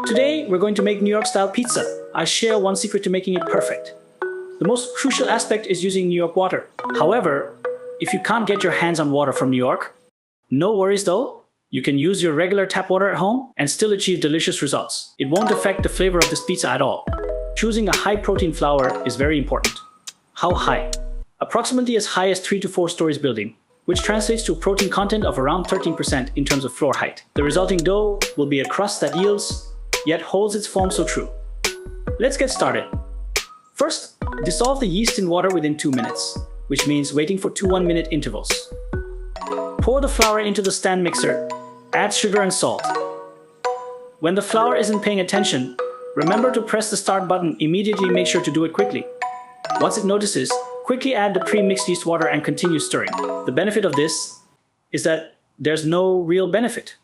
Today, we're going to make New York-style pizza. I share one secret to making it perfect. The most crucial aspect is using New York water. However, if you can't get your hands on water from New York, no worries though. You can use your regular tap water at home and still achieve delicious results. It won't affect the flavor of this pizza at all. Choosing a high-protein flour is very important. How high? Approximately as high as 3 to 4 stories building, which translates to a protein content of around 13% in terms of floor height. The resulting dough will be a crust that yields, yet holds its form so true. Let's get started. First, dissolve the yeast in water within 2 minutes, which means waiting for 2 1-minute intervals. Pour the flour into the stand mixer, add sugar and salt. When the flour isn't paying attention, remember to press the start button. Immediately make sure to do it quickly. Once it notices, quickly add the pre-mixed yeast water and continue stirring. The benefit of this is that there's no real benefit.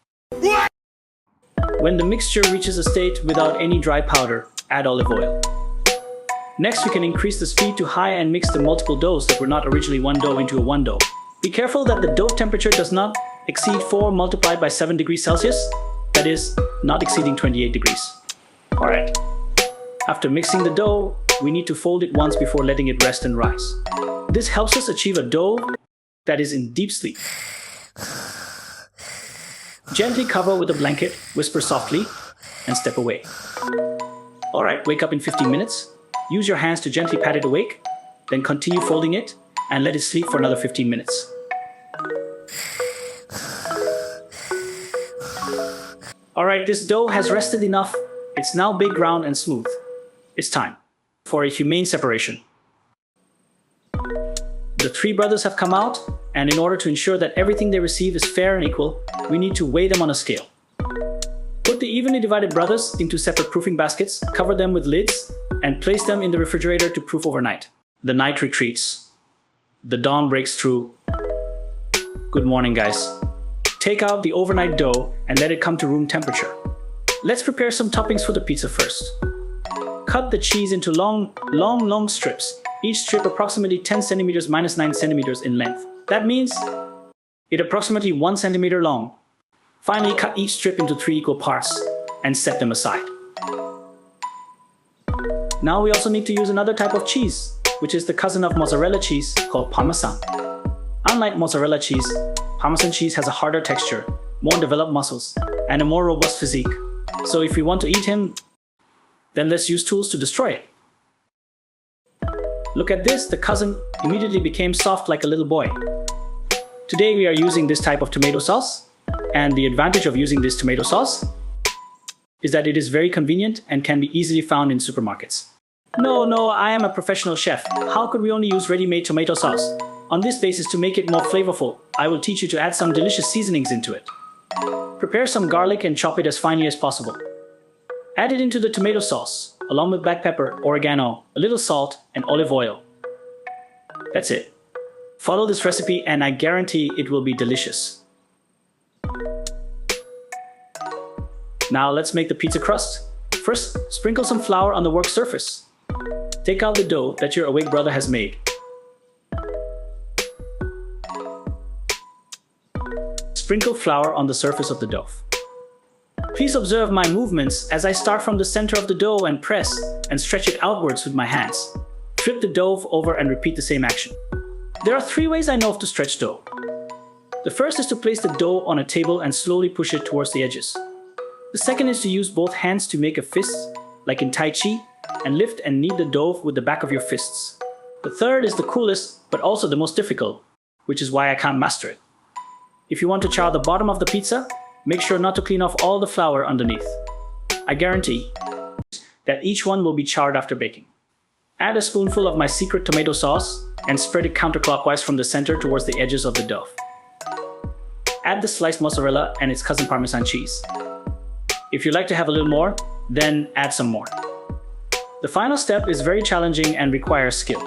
When the mixture reaches a state without any dry powder, add olive oil. Next, we can increase the speed to high and mix the multiple doughs that were not originally one dough into a one dough. Be careful that the dough temperature does not exceed 4 multiplied by 7 degrees Celsius, that is, not exceeding 28 degrees. Alright. After mixing the dough, we need to fold it once before letting it rest and rise. This helps us achieve a dough that is in deep sleep. Gently cover with a blanket, whisper softly, and step away. Alright, wake up in 15 minutes. Use your hands to gently pat it awake, then continue folding it and let it sleep for another 15 minutes. Alright, this dough has rested enough. It's now big, round, and smooth. It's time for a humane separation. The 3 brothers have come out, and in order to ensure that everything they receive is fair and equal, we need to weigh them on a scale. Put the evenly divided brothers into separate proofing baskets, cover them with lids, and place them in the refrigerator to proof overnight. The night retreats. The dawn breaks through. Good morning, guys. Take out the overnight dough and let it come to room temperature. Let's prepare some toppings for the pizza first. Cut the cheese into long strips, each strip approximately 10 centimeters minus 9 centimeters in length. That means it approximately 1 centimeter long. Finally, cut each strip into 3 equal parts and set them aside. Now we also need to use another type of cheese, which is the cousin of mozzarella cheese called Parmesan. Unlike mozzarella cheese, Parmesan cheese has a harder texture, more developed muscles, and a more robust physique. So if we want to eat him, then let's use tools to destroy it. Look at this, the cousin immediately became soft like a little boy. Today we are using this type of tomato sauce, and the advantage of using this tomato sauce is that it is very convenient and can be easily found in supermarkets. No, I am a professional chef. How could we only use ready-made tomato sauce? On this basis, to make it more flavorful, I will teach you to add some delicious seasonings into it. Prepare some garlic and chop it as finely as possible. Add it into the tomato sauce, along with black pepper, oregano, a little salt, and olive oil. That's it. Follow this recipe and I guarantee it will be delicious. Now let's make the pizza crust. First, sprinkle some flour on the work surface. Take out the dough that your awake brother has made. Sprinkle flour on the surface of the dough. Please observe my movements as I start from the center of the dough and press and stretch it outwards with my hands. Flip the dough over and repeat the same action. There are 3 ways I know of to stretch dough. The first is to place the dough on a table and slowly push it towards the edges. The second is to use both hands to make a fist, like in Tai Chi, and lift and knead the dough with the back of your fists. The third is the coolest, but also the most difficult, which is why I can't master it. If you want to char the bottom of the pizza, make sure not to clean off all the flour underneath. I guarantee that each one will be charred after baking. Add a spoonful of my secret tomato sauce and spread it counterclockwise from the center towards the edges of the dough. Add the sliced mozzarella and its cousin Parmesan cheese. If you'd like to have a little more, then add some more. The final step is very challenging and requires skill.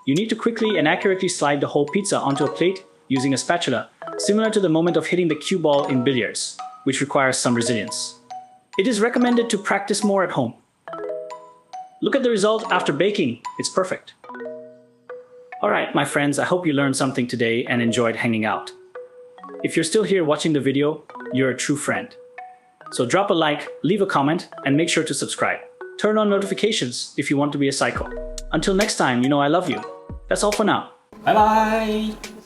You need to quickly and accurately slide the whole pizza onto a plate using a spatula, similar to the moment of hitting the cue ball in billiards, which requires some resilience. It is recommended to practice more at home. Look at the result after baking. It's perfect. Alright, my friends, I hope you learned something today and enjoyed hanging out. If you're still here watching the video, you're a true friend. So drop a like, leave a comment, and make sure to subscribe. Turn on notifications if you want to be a psycho. Until next time, you know I love you. That's all for now. Bye bye!